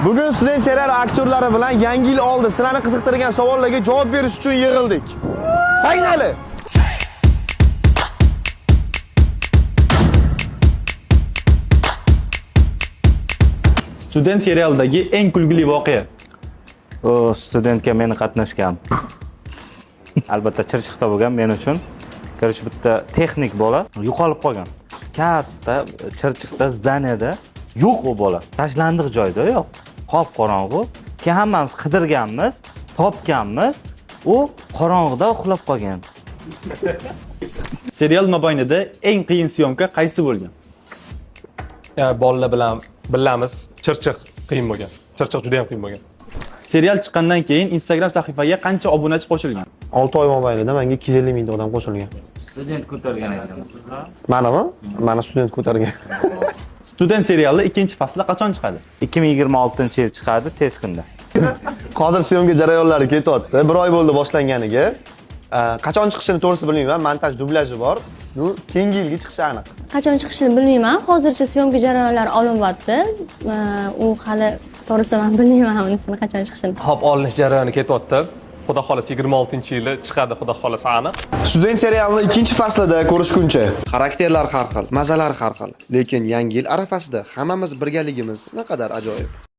Bugun student serial aktyorlari bilan yangi yil oldi sizlarni qiziqtirgan savollarga javob berish uchun yig'ildik. Paynali. Student serialidagi eng kulgili voqea. O studentga meni qatnashgan. Albatta chirchiqda bo'lgan men uchun. Короче, bitta texnik bola yo'qolib qolgan. Katta chirchiqda zdaniyada yo'q u bola. Tashlandiq joyda yo'q. Qop qorong'u. Keyin hammamiz qidirganmiz, topganmiz. U qorong'ida uxlab qolgan. Serial mobaynida eng qiyin syomka qaysi bo'lgan? Bolalar bilan bilamiz, Chirchiq qiyin bo'lgan. Chirchiq juda ham qiyin bo'lgan. Serial chiqqandan keyin Instagram sahifaga qancha obunachi qo'shilgan? 6 oy mobaynida menga 250 ming odam qo'shilgan. Student ko'targan ekansiz-a? Manimi? Mana student ko'targan. Student seriali ikkinchi fasli qachon chiqadi? 2026-yil chiqadi tez kunda. Hozir syomka jarayonlari ketyapti. 1 oy bo'ldi boshlanganiga. Qachon chiqishini to'g'risi bilmayman. Montaj, dublyajı bor. Bu keyingi yilga chiqishi aniq. Qachon chiqishini bilmayman. Hozircha syomka jarayonlari olinyapti. U hali to'g'risi men bilmayman unisini qachon chiqishini. Hop olinish jarayoni ketyapti. Xudo xolasa 26-yili chiqadi, xudo xolasa aniq. Student serialini ikkinchi faslida ko'rishguncha xarakterlar har xil, mazalar har xil. Lekin yangi yil arafasida hammamiz birgaligimiz naqadar ajoyib.